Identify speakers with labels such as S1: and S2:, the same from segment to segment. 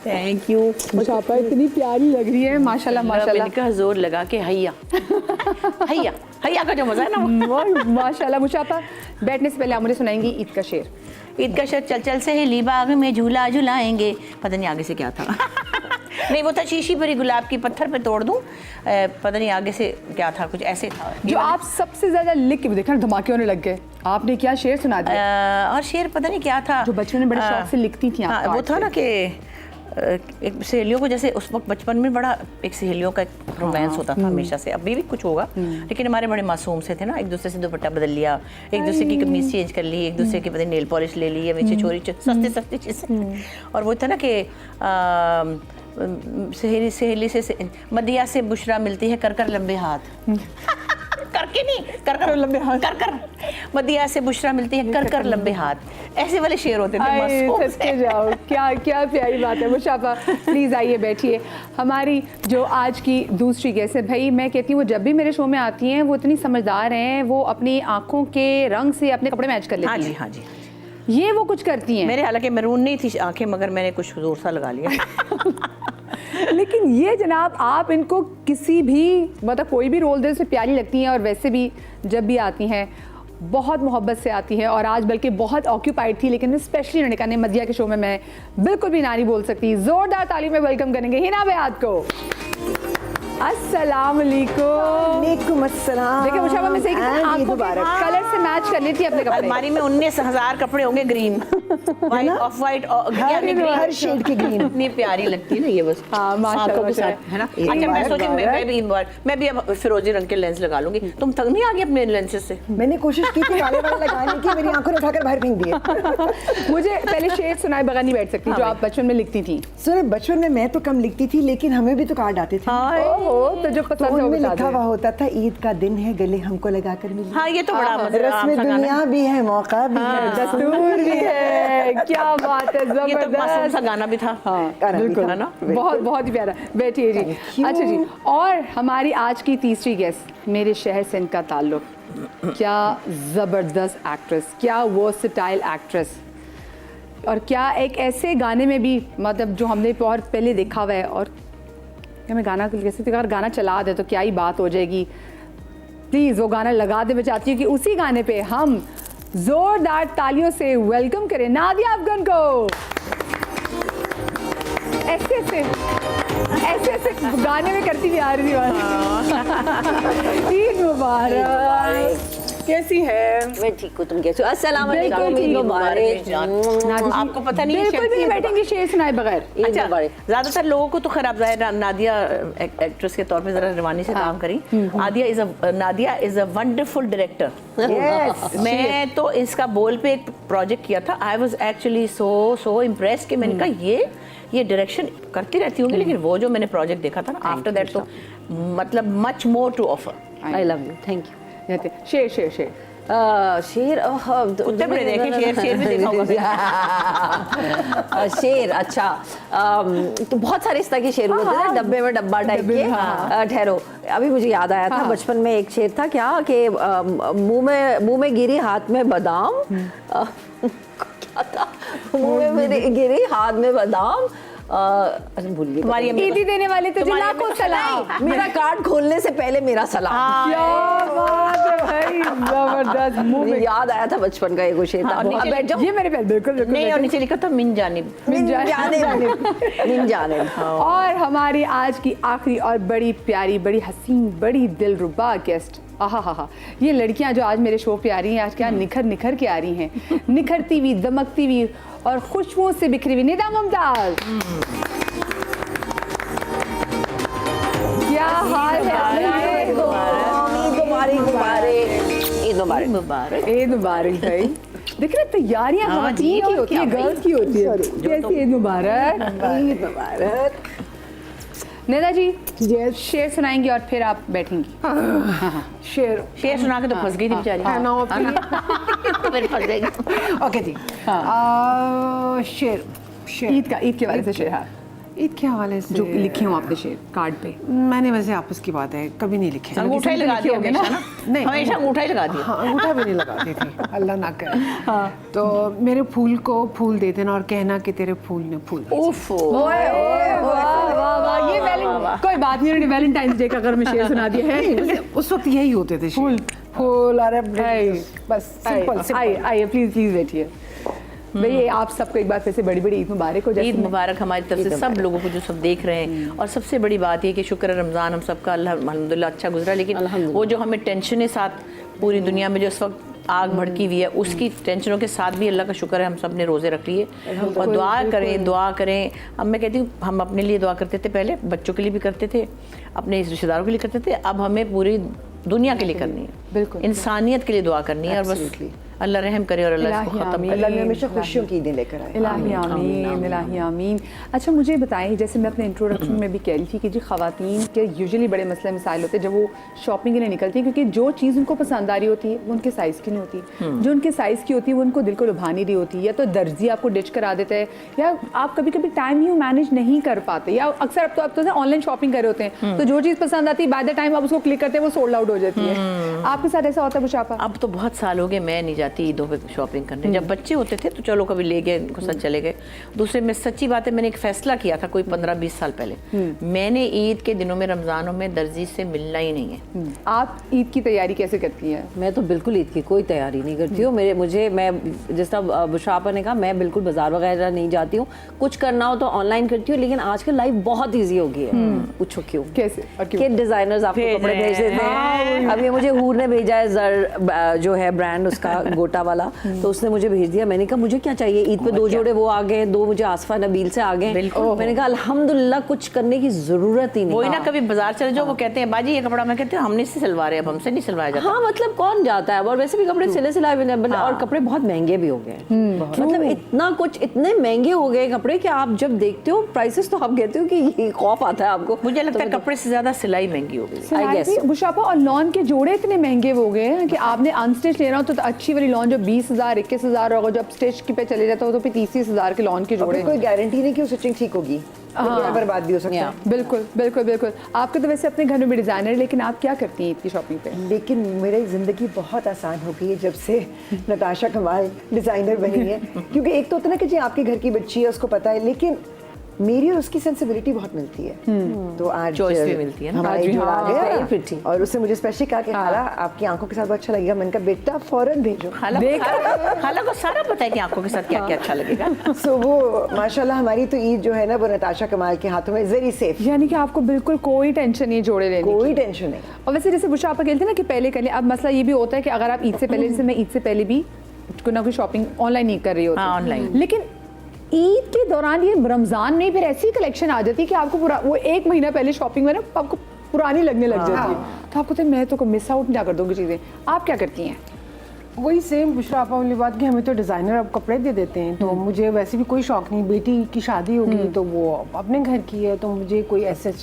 S1: Thank you.
S2: मुशाफा इतनी प्यारी लग रही है माशाल्लाह माशाल्लाह।
S1: का जोर लगा के हैया हैया हैया का जो मजा है ना
S2: माशाल्लाह। मुशाफा बैठने से पहले आप मुझे सुनाएंगी ईद का शेर।
S1: ईद का शेर चल चल सहेली बाग में झूला झुलाएंगे, पता नहीं आगे से क्या था नहीं वो था शीशी भरी गुलाब की पत्थर पे तोड़ दूं, पता नहीं आगे से क्या था, कुछ ऐसे था।
S2: जो आप सबसे ज्यादा लिख के देखा धमाके होने लग गए, आपने क्या शेर सुना दिया?
S1: और शेर पता नहीं क्या था
S2: जो बचपन में बड़े शौक से लिखती थी आप।
S1: वो था ना कि एक सहेलियों को, जैसे उस वक्त बचपन में बड़ा एक सहेलियों का रोमांस होता था हमेशा से, अभी भी कुछ होगा, लेकिन हमारे बड़े मासूम से थे ना, एक दूसरे से दुपट्टा बदल लिया, एक दूसरे की कमीज चेंज कर ली, एक दूसरे की पता नहीं नेल पॉलिश ले ली, या नीचे चोरी सस्ती सस्ती चीज़ें। और वो था ना कि सहेली सहेली से मदिया से बुशरा मिलती है कर कर लंबे हाथ करके नहीं कर कर लंबे हाथ, कर कर मदिया से बुशरा मिलती है कर कर लंबे हाथ, ऐसे वाले शेर होते थे।
S2: सच्चे जाओ, क्या क्या प्यारी बात है। मुशाफा प्लीज आइए बैठिए। हमारी जो आज की दूसरी गेस्ट है, भाई मैं कहती हूँ वो जब भी मेरे शो में आती हैं वो इतनी समझदार हैं, वो अपनी आंखों के रंग से अपने कपड़े मैच कर लेती हैं।
S1: हाँ जी हाँ जी,
S2: ये वो कुछ करती हैं।
S1: मेरे हालांकि मैरून नहीं थी आंखें, मगर मैंने कुछ जोर सा लगा लिया
S2: लेकिन ये जनाब आप इनको किसी भी मतलब कोई भी रोल दे से प्यारी लगती हैं, और वैसे भी जब भी आती हैं बहुत मोहब्बत से आती है। और आज बल्कि बहुत ऑक्यूपाइड थी, लेकिन स्पेशली उन्होंने कहा मदिया के शो में मैं बिल्कुल भी ना नहीं बोल सकती। जोरदार ताली में वेलकम करेंगे हिना बयाद को। अस्सलाम वालेकुम।
S3: अस्सलाम।
S2: देखिए मुशाफा में सही आंखों के कलर से मैच कर लेती है अपने कपड़े।
S1: अलमारी में 19,000 कपड़े होंगे ग्रीन, वाइट ऑफ वाइट,
S3: हर शेड के ग्रीन।
S1: इतनी प्यारी लगती है ना ये बस।
S2: हाँ माशाल्लाह
S1: के साथ है ना। अच्छा मैं सोची मैं भी अब फिरोजी रंग के लेंस लगा लूंगी। तुम थक नहीं आ गई अपने लेंसेज से?
S3: मैंने कोशिश की थी काले वाले लगाने की, मेरी आंखों ने उठाकर बाहर फेंक दिए।
S2: मुझे पहले शेर सुनाए बगैर नहीं बैठ सकती जो आप बचपन में लिखती थी।
S3: सुनो बचपन में मैं तो कम लिखती थी, लेकिन हमें भी तो कार्ड आते थे।
S2: तो जो
S3: तो उनमें लिखा हुआ होता था ईद का दिन है गले हमको लगा कर मिली।
S1: हाँ ये तो बड़ा
S3: रस्म दुनिया भी है, मौका भी है,
S2: दस्तूर भी है। क्या बात है,
S1: ये तो मासूम सा गाना भी था।
S2: हाँ बिल्कुल है ना, बहुत बहुत ही प्यारा। बैठिए जी। अच्छा जी, और हमारी आज की तीसरी गेस्ट मेरे शहर से इनका ताल्लुक, क्या ज़बरदस्त एक्ट्रेस, क्या वर्सेटाइल एक्ट्रेस, और क्या एक ऐसे गाने में भी मतलब जो हमने बहुत पहले देखा हुआ है। और क्या मैं गाना कैसे, अगर गाना चला दे तो क्या ही बात हो जाएगी। प्लीज़ वो गाना लगा दे। मैं चाहती हूँ कि उसी गाने पे हम जोरदार तालियों से वेलकम करें नादिया अफगान को। ऐसे ऐसे ऐसे ऐसे गाने में करती भी आ रही थी बात। ईद मुबारक। कैसी है?
S4: मैं ठीक हूँ, तुम कैसे हो? अस्सलाम वालेकुम।
S1: आपको पता नहीं
S2: बिल्कुल भी नहीं बैठेंगे शेर सुनाए बगैर।
S1: अच्छा ज्यादातर लोगों को तो खैर आप जाहिर नादिया एक्ट्रेस के तौर पे जरा रवानी से काम करी। Nadia is a wonderful director. मैं तो इसका बोल पे एक प्रोजेक्ट किया था। I was actually so impressed कि मैंने कहा ये डायरेक्शन करती रहती होंगी, लेकिन वो जो मैंने प्रोजेक्ट देखा था ना आफ्टर दैट तो मतलब much more to offer.
S4: I love you, thank you.
S2: शेर शेर शेर
S4: शेर
S1: उत्तर बड़े देखे, शेर भी देखा होगा।
S4: शेर अच्छा, तो बहुत सारे इस तरह के शेर होते थे डब्बे में, डब्बा टाइप के। ठहरो, अभी मुझे याद आया था बचपन में एक शेर था क्या कि मुंह में गिरी हाथ में बादाम, क्या था, मुंह में गिरी हाथ में बादाम, भूल गई।
S1: तुम्हारी
S2: ईदी देने वाले तुझे लाखों सलाम,
S4: मेरा कार्ड खोलने से पहले मेरा सलाम।
S2: क्या बात है भाई, जबरदस्त।
S4: मुझे याद आया था बचपन का एक शेर था।
S2: ये मेरे पे बिल्कुल बिल्कुल
S1: नहीं, और नीचे लिखा था मिन जानिब।
S4: मिन जानिब।
S2: और हमारी आज की आखिरी और बड़ी प्यारी, बड़ी हसीन, बड़ी दिलरुबा गेस्ट, आहा, ये लड़कियां जो आज मेरे शो पे आ रही हैं, आज क्या निखर निखर के आ रही हैं, निखरती हुई, दमकती हुई और खुशबुओं से बिखरी हुई। निदा मुमताज, क्या हाल है?
S4: ईद मुबारक।
S2: ईद मुबारक भाई। देख रहे तैयारियां ख़वातीन की होती है, गर्ल्स की होती है। जैसे ईद मुबारक।
S3: ईद मुबारक।
S2: निदा जी शेर सुनाएंगी और फिर आप बैठेंगी। हाँ।
S1: शेर सुना के तो फंस गई थी बेचारी। फिर फंस जाएगी।
S3: ओके जी। शेर
S2: ईद के बारे से शेर। हाँ
S3: ईद के हवाले से
S2: जो लिखे हो आपने शेर कार्ड पे?
S3: मैंने वैसे आपस की बात है कभी नहीं लिखे।
S1: अंगूठा ही लगा दिया हमेशा ना,
S3: नहीं।
S1: हमेशा अंगूठा ही लगा दिया।
S3: हाँ, अंगूठा भी नहीं लगाती थी, अल्लाह ना करे। तो मेरे फूल को फूल दे देना और कहना कि तेरे फूल ने फूल भेजे।
S2: कोई बात नहीं, उन्होंने वैलेंटाइन डे का अगर मैं शेर सुना दिया है।
S3: उस वक्त यही होते थे फूल फूल और बस सिंपल
S2: आइए प्लीज बैठिए। भैया आप सबको एक बार फिर से बड़ी बड़ी ईद मुबारक हो।
S1: ईद मुबारक हमारी तरफ से सब लोगों को जो सब देख रहे हैं। और सबसे बड़ी बात ये कि शुक्र है रमज़ान हम सबका अल्हम्दुलिल्लाह अच्छा गुजरा, लेकिन वो जो हमें टेंशन साथ पूरी दुनिया में जो इस वक्त आग भड़की हुई है, उसकी टेंशनों के साथ भी अल्लाह का शुक्र है हम सब ने रोज़े रख लिए। और दुआ करें। अब मैं कहती हूँ हम अपने लिए दुआ करते थे, पहले बच्चों के लिए भी करते थे, अपने रिश्तेदारों के लिए करते थे, अब हमें पूरी दुनिया के लिए करनी है,
S2: बिल्कुल
S1: इंसानियत के लिए दुआ करनी है। और बस अल्लाह रहम करे और अल्लाह इसको खत्म करे।
S3: अल्लाह ने हमेशा खुशियों की ईदें लेकर आए।
S2: इलाही आमीन, इलाही आमीन। अच्छा मुझे बताएं, जैसे मैं अपने इंट्रोडक्शन में भी कह रही थी कि जी ख़वातीन के यूजुअली बड़े मसले मसाइल होते हैं जब वो शॉपिंग के लिए निकलती हैं, क्योंकि जो चीज़ उनको पसंद आ रही होती है वो उनके साइज़ की नहीं होती, जो उनके साइज़ की होती है वो उनको दिल को लुभा नहीं रही होती, या तो दर्जी आपको डिच करा देता है, या आप कभी कभी टाइम ही मैनेज नहीं कर पाते, या अक्सर अब तो ऑनलाइन शॉपिंग कर रहे होते हैं तो जो चीज़ पसंद आती है बाय द टाइम आप उसको क्लिक करते हैं वो सोल्ड आउट हो जाती है। आपके साथ ऐसा होता है बुशापा?
S1: अब तो बहुत साल हो गए मैं नहीं जाती ईदों पे शॉपिंग करने। जब बच्चे होते थे तो चलो कभी ले गए, उनको साथ चले गए। दूसरे में सच्ची बात है, मैंने एक फैसला किया था कोई 15-20 साल पहले, मैंने ईद के दिनों में रमज़ानों में दर्जी से मिलना ही नहीं है।
S2: आप ईद की तैयारी कैसे करती हैं?
S4: मैं तो बिल्कुल ईद की कोई तैयारी नहीं करती हूँ। मैं जिस तरह बुशापा ने कहा, मैं बिल्कुल बाजार वगैरह नहीं जाती हूँ। कुछ करना हो तो ऑनलाइन करती हूँ, लेकिन आजकल लाइफ बहुत ईजी हो गई है। पूछो क्यों?
S2: कैसे और क्यों?
S4: कि डिजाइनर्स आपको कपड़े भेज देते हैं। अभी मुझे हूर ने भेजा है जर जो है ब्रांड उसका गोटा वाला, तो उसने मुझे भेज दिया। मैंने कहा मुझे क्या चाहिए, ईद पे 2 जोड़े वो आ गए, 2 मुझे आसफा नबील से आ गए। मैंने कहा अल्हम्दुलिल्लाह कुछ करने की जरूरत ही नहीं।
S1: वही ना, कभी बाजार चले जाओ वो कहते हैं बाजी ये कपड़ा, मैं कहती हूँ हमने से सिलवा रहे, अब हमसे नहीं सिलवाया जाता।
S4: हाँ मतलब कौन जाता है, और वैसे भी कपड़े सिले सिलाए भी नहीं, और कपड़े बहुत महंगे भी हो गए। मतलब इतना कुछ इतने महंगे हो गए कपड़े कि आप जब देखते हो प्राइसेस तो आप कहते हो कि ये खौफ आता है आपको।
S1: मुझे लगता है कपड़े से ज्यादा सिलाई महंगी हो गई।
S4: I guess so.
S2: बुशापा और लॉन के जोड़े इतने महंगे हो गए हैं कि आपने अनस्टिच लेना हो तो अच्छी वाली लॉन जो 20,000 21,000 होगा, जब स्टिच की पे चले जाता हो तो फिर 30,000 के लॉन के जोड़े।
S3: कोई गारंटी नहीं कि वो स्टिचिंग ठीक होगी, बर्बाद भी हो सकता है।
S2: बिल्कुल बिल्कुल बिल्कुल। आपके तो वैसे अपने घर में भी डिजाइनर है, लेकिन आप क्या करती हैं ईद की शॉपिंग पे?
S3: लेकिन मेरी ज़िंदगी बहुत आसान हो गई है जब से नताशा कमाल डिज़ाइनर बनी है। क्योंकि एक तो होता है ना कि जी आपके घर की बच्ची है उसको पता है, लेकिन मेरी और उसकी सेंसिबिलिटी बहुत मिलती है। तो आज
S1: चॉइस भी मिलती है ना,
S3: हमारी जोड़ आ गया, और उससे मुझे स्पेशली कहा कि खाला आपकी आंखों के साथ बहुत अच्छा लगेगा। मैंने कहा बेटा फौरन भेजो।
S1: खाला को सारा पता है कि आंखों के साथ क्या क्या अच्छा लगेगा।
S3: सो वो माशाल्लाह हमारी तो ईद जो है ना वो नताशा कमाल के हाथों में वेरी सेफ।
S2: यानी कि आपको बिल्कुल कोई टेंशन नहीं जोड़े लेने की?
S3: कोई टेंशन नहीं।
S2: और वैसे जैसे बुशापा कहते हैं ना कि पहले कर ले, अब मसला ये भी होता है कि अगर आप ईद से पहले, जैसे मैं ईद से पहले भी कोई ना कोई शॉपिंग ऑनलाइन नहीं कर रही होती,
S1: ऑनलाइन,
S2: लेकिन ईद के दौरान ये रमजान में फिर ऐसी कलेक्शन आ जाती है कि आपको पूरा वो 1 महीना पहले शॉपिंग में ना आपको पुरानी लगने लग जाती है, तो आपको तो मैं तो मिस आउट ना कर दूंगी चीज़ें। आप क्या करती हैं?
S3: वही सेम बुशरापा वाली बात कि हमें तो डिज़ाइनर अब कपड़े दे देते हैं, तो मुझे वैसे भी कोई शौक नहीं। बेटी की शादी होगी तो वो अपने घर की है, तो मुझे कोई ऐसे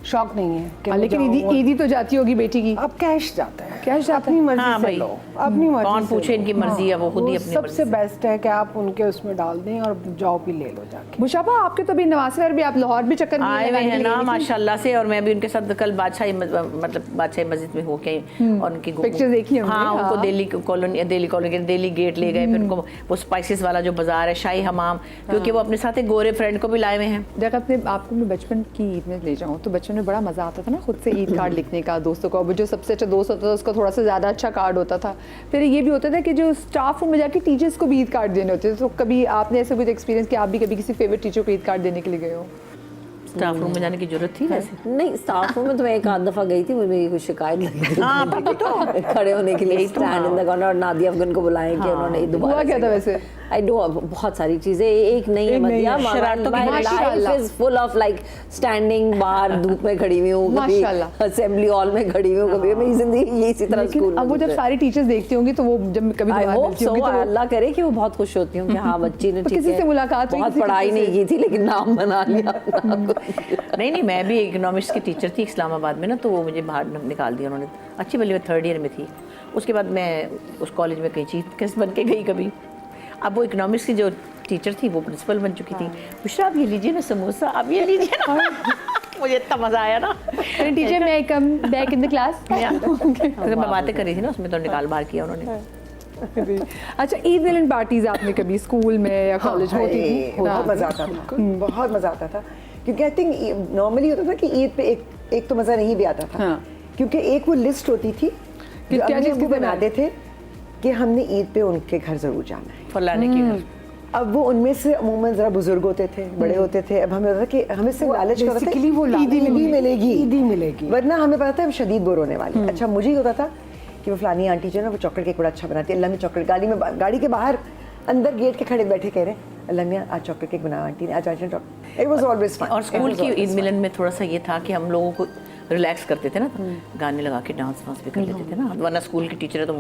S3: शौक नहीं है कि
S2: लेकिन ईदी तो जाती होगी बेटी की।
S3: अब कैश जाता है,
S2: कैश जाता
S3: अपनी मर्जी
S1: हाँ
S3: से
S1: भाई,
S3: लो, अपनी मर्जी
S1: कौन
S3: से
S1: पूछे,
S3: लो।
S1: इनकी मर्जी है, वो खुद ही अपनी
S3: सबसे बेस्ट है कि आप उनके उसमें डाल दें और जाओ भी ले लो जाके।
S2: बुशापा आपके तो भी नवासगर भी आप लाहौर भी चक्कर
S1: आए हुए हैं ना माशाल्लाह से, और मैं भी उनके साथ कल बादशाही मतलब बादशाही मस्जिद में होके और उनकी
S2: पिक्चर्स देखी हमने।
S1: हाँ, उनको दिल्ली कॉलोनी दिल्ली गेट ले गए, फिर उनको वो स्पाइसेस वाला जो बाजार है शाही हमाम, क्योंकि वो अपने साथ एक गोरे फ्रेंड को भी लाए हुए हैं।
S2: जब अपने आपको मैं बचपन की ईद में ले जाऊँ तो बचपन में बड़ा मजा आता था ना खुद से ईद कार्ड लिखने का, दोस्तों को। जो सबसे अच्छा दोस्त होता था उसका थोड़ा सा ज़्यादा अच्छा कार्ड होता था। फिर ये भी होता था कि जो स्टाफ रूम में जाके टीचर्स को भी ईद कार्ड देने होते थे। तो कभी आपने ऐसा कुछ एक्सपीरियंस कि आप भी कभी किसी फेवरेट टीचर को ईद कार्ड देने के लिए गए हो?
S1: स्टाफ रूम में जाने की जरूरत थी वैसे?
S4: नहीं, स्टाफ रूम में तो मैं एक आध दफा गई थी, मुझे कुछ शिकायत लगी थी खड़े होने के लिए स्टैंड इन द कॉर्नर, और नादिया अफगान को बुलाएं कि उन्होंने दोबारा
S2: हुआ क्या था वैसे?
S4: आई डू बहुत सारी चीजें, एक नहीं है मदिया, my life is full of like standing बाहर धूप में खड़ी हुई हूँ, कभी असेंबली हॉल में खड़ी हुई हूँ, कभी मेरी जिंदगी ये इसी तरह स्कूल में।
S2: अब वो जब सारी टीचर्स देखती होंगी तो वो जब कभी
S4: अल्लाह करे कि वो बहुत खुश होती हूँ कि हाँ बच्ची ने
S2: किसी से मुलाकात हुई,
S4: बहुत पढ़ाई नहीं की थी लेकिन नाम बना लिया।
S1: नहीं, मैं भी इकोनॉमिक्स की टीचर थी इस्लामाबाद में ना, तो वो मुझे बाहर निकाल दिया उन्होंने। अच्छी भली मैं 3rd ईयर में थी, उसके बाद मैं उस कॉलेज में कहीं चीफ गेस्ट बन के गई कभी। अब वो इकोनॉमिक्स की जो टीचर थी, वो प्रिंसिपल बन चुकी थी। बुशरा आप ये लीजिए ना समोसा, आप ये लीजिए ना। मुझे इतना मजा आया ना।
S2: टीचर मैं come back in the class.
S1: मैं बातें कर रही थी ना, उसमें तो निकाल बाहर किया उन्होंने।
S2: अच्छा, ईद मिलन पार्टीज आपने कभी स्कूल में या कॉलेज में होती थी?
S3: बहुत मजा आता था, बहुत मजा आता था, क्योंकि आई थिंक नॉर्मली होता था कि ईद पे एक तो मजा नहीं भी आता था,
S2: हाँ।
S3: क्योंकि एक वो लिस्ट होती थी
S2: कि
S3: जो
S2: क्या
S3: अम्मी
S2: चीज़
S3: अब्बू
S2: कितने
S3: बनाते थे कि हमने ईद पे उनके घर जरूर जाना है।
S1: फलाने के घर।
S3: अब वो उनमें से अमूमन जरा बुजुर्ग होते थे, बड़े होते थे। अब हमें होता था कि हमें से लालच का होता था
S5: basically वो
S3: ईदी मिलेगी,
S5: ईदी मिलेगी।
S3: वरना हमें पता था हम शदीद बोर होने वाले। अच्छा, मुझे ही होता था कि वो फलानी आंटी जो है ना वो चॉकलेट केक बड़ा अच्छा बनाती है, अल्लाह में चॉकलेट, गाड़ी के बाहर अंदर गेट के खड़े बैठे कह रहे हैं अल्लाह मियां आज चॉकलेट केक बनाया आंटी ने, आज आंटी ने chocolate. It was always fun.
S1: और स्कूल की ईद मिलन में थोड़ा सा ये था कि हम लोगों को रिलैक्स करते थे ना, गाने लगा के डांस वांस भी कर लेते थे ना, वरना स्कूल की टीचर तो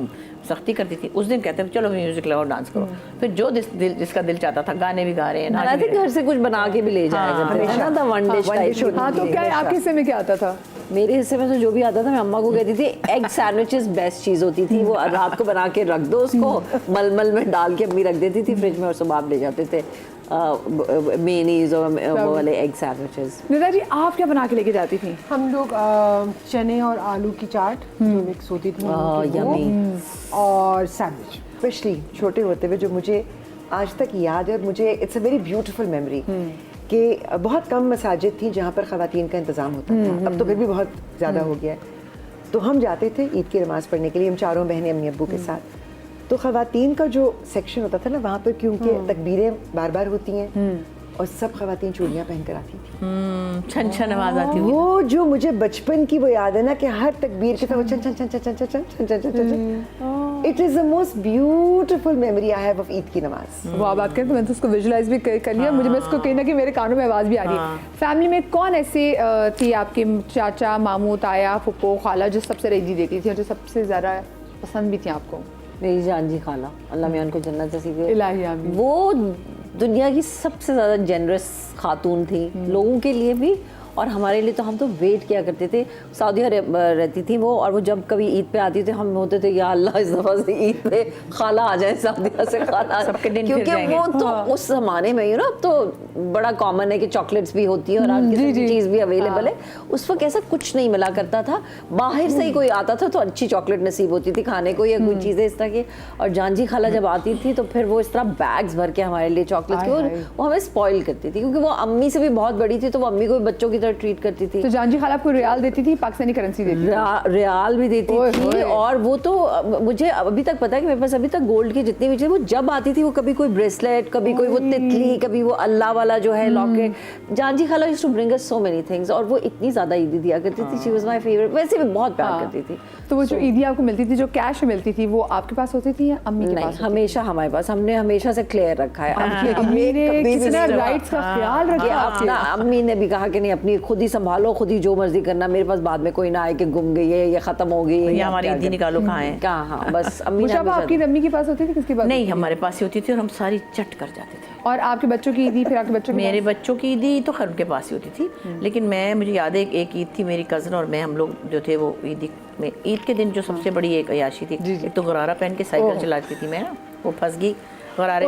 S1: सख्ती करती थी। उस दिन कहते थे चलो म्यूजिक लगाओ डांस करो, फिर जो जिसका दिल चाहता था गाने भी गा रहे हैं, नाच
S4: आई
S1: भी
S4: थिंक
S1: रहे
S4: घर से कुछ बना के भी ले जाया करते थे ना, द वन डिश टाइप।
S2: हाँ, तो क्या आपके हिस्से में क्या आता था?
S4: मेरे हिस्से में तो जो भी आता था मैं अम्मा को कहती थी एग सैंडविचेस बेस्ट चीज़ होती थी, वो रात को बना के रख दो उसको, मलमल में डाल के अम्मी रख देती थी फ्रिज में, और सुबह आप ले जाते थे मेनीज और वो वाले एग सैंडविचेस।
S2: निदा जी, आप क्या बना के लेके जाती थी?
S5: हम लोग चने और आलू की चाट जो मिक्स होती थी उनकी वो, और सैंडविच।
S3: स्पेशली छोटे होते हुए जो मुझे आज तक याद है, और मुझे it's a very beautiful memory कि बहुत कम मसाजिद थी जहाँ पर ख़वातीन का इंतज़ाम होता था। अब तो फिर भी बहुत ज़्यादा हो गया है। तो हम जाते थे ईद की नमाज़ पढ़ने के लिए, हम चारों बहनें अम्मी अब्बू के साथ। तो ख़वातीन का जो सेक्शन होता था ना वहाँ पर, क्योंकि तकबीरें बार बार होती हैं और सब ख़वातीन चूड़ियाँ पहन कर आती थी,
S1: छन छन आवाज आती हुई।
S3: वो जो मुझे बचपन की वो याद है ना कि हर तकबीर के साथ वो छन छन छन छन छन छन छन छन छन छन। It is the most beautiful memory I have of Eid की नमाज।
S2: वो आप बात करें तो मैंने तो उसको विजुलाइज भी कर लिया, मुझे मैं इसको कहीं ना कहीं मेरे कानों में आवाज़ भी आ रही है। फैमिली में कौन ऐसे थी आपके चाचा, मामू, ताया, फुप्पो, खाला जो सबसे रेजी देती थी और जो सबसे ज़्यादा पसंद भी थी आपको?
S4: मेरी जान जी खाला, अल्लाह मियां उनको जन्नत नसीब करे।
S2: इलाही आमीन।
S4: वो दुनिया की सबसे ज़्यादा जेनरस खातून थी, लोगों के लिए भी और हमारे लिए। तो हम तो वेट किया करते थे, सऊदी रहती थी वो, और वो जब कभी ईद पे आती थी हम होते थे या अल्लाह इस दफ़ा से ईद पे खाला आ जाए, सऊदी से खाला,
S1: सबके दिन फिर
S4: क्योंकि
S1: जाएंगे।
S4: वो तो उस ज़माने में यू नो तो बड़ा कॉमन है कि चॉकलेट्स भी होती है और हर किस्म की चीज़ भी अवेलेबल है। उस वक्त ऐसा कुछ नहीं मिला करता था, बाहर से ही कोई आता था तो अच्छी चॉकलेट नसीब होती थी खाने को या कोई चीज़ें इस तरह की। और जानजी खाला जब आती थी तो फिर वो इस तरह बैग्स भर के हमारे लिए चॉकलेट्स की, वो हमें स्पॉइल करती थी क्योंकि वो अम्मी से भी बहुत बड़ी थी, तो वो अम्मी को भी बच्चों की तरह ट्रीट करती थी।
S2: तो जानजी खाला आपको रियाल देती थी, पाकिस्तानी करेंसी देती थी?
S4: रियाल भी देती थी, और वो तो मुझे अभी तक पता है कि मेरे पास अभी तक गोल्ड की जितनी भी चीज़, वो जब आती थी वो कभी कोई ब्रेसलेट, कभी कोई वो तितली, कभी वो अल्लाह वाला जो है लॉकेट। जानजी खाला used to bring us so many things, और वो इतनी ज़्यादा ईदी दिया करती थी। शी वाज माय फेवरेट, वैसे भी बहुत प्यार करती थी।
S2: तो वो जो ईदी आपको मिलती थी, जो कैश मिलती थी, वो आपके पास होती थी या अम्मी के
S4: नहीं,
S2: पास?
S4: हमेशा हमारे पास, हमने हमेशा से क्लियर रखा है।
S2: अम्मी ने कितना राइट्स का ख्याल रखा
S4: अपना, अम्मी ने भी कहा कि नहीं अपनी खुद ही संभालो, खुद ही जो मर्जी करना, मेरे पास बाद में कोई ना आए कि गुम गई है, ये खत्म हो गई है,
S1: या हमारी ईदी निकालो कहाँ है,
S4: कहाँ। हाँ, बस अम्मी ने
S2: मुशाबा आपकी अम्मी के पास होती थी, किसके पास?
S1: नहीं हमारे पास ही होती थी और हम सारी चट कर जाते थे।
S2: और आपके बच्चों की ईदी, फिर आपके बच्चों के
S1: मेरे बच्चों की ईदी तो खैर उनके पास ही होती थी, लेकिन मैं, मुझे याद है एक ईद थी, मेरी कज़न और मैं, हम लोग जो थे वो ईद में, ईद के दिन जो सबसे बड़ी एक अयाशी थी, एक तो गरारा पहन के साइकिल चलाती थी मैं ना, वो फंस गई गरारे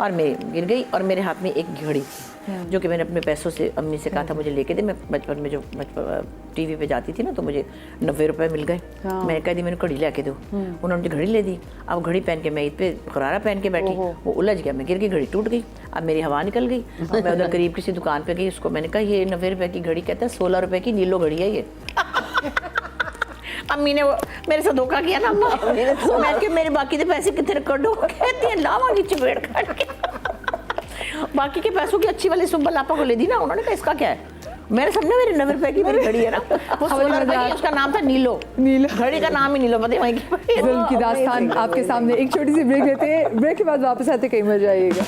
S1: और मेरे गिर गई, और मेरे हाथ में एक घड़ी थी जो कि मैंने अपने पैसों से अम्मी से कहा था मुझे लेके दे। मैं बचपन में जो टीवी पे जाती थी ना तो मुझे 90 रुपए मिल गए। मैंने कहा दी मैंने घड़ी लेके दो, उन्होंने मुझे घड़ी ले दी। अब घड़ी पहन के मैं ईद पे गरारा पहन के बैठी, वो उलझ गया, मैं गिर गई, घड़ी टूट गई, अब मेरी हवा निकल गई। मैं उधर करीब किसी दुकान पे गई, उसको मैंने कहा ये 90 रुपए की घड़ी, कहता है 16 रुपए की नीलो घड़ी है ये। अम्मी ने मेरे साथ धोखा किया ना अम्मा, मैं कि मेरे बाकी के पैसे कितने कटो, कहती है लावांगी चपेट काट के। बाकी के पैसों की अच्छी वाली सुब्बल आपा को ले दी ना, उन्होंने कहा इसका क्या है, मेरे सामने मेरे 90 रुपए की मेरी घड़ी है ना, वो 16 रुपए की, उसका नाम था नीलो, घड़ी का नाम ही नीलो, पता है वहीं की।
S2: जुल्म की दास्तान आपके सामने। एक छोटी सी ब्रेक लेते हैं, ब्रेक के बाद वापस आते, कहीं मर जाइएगा।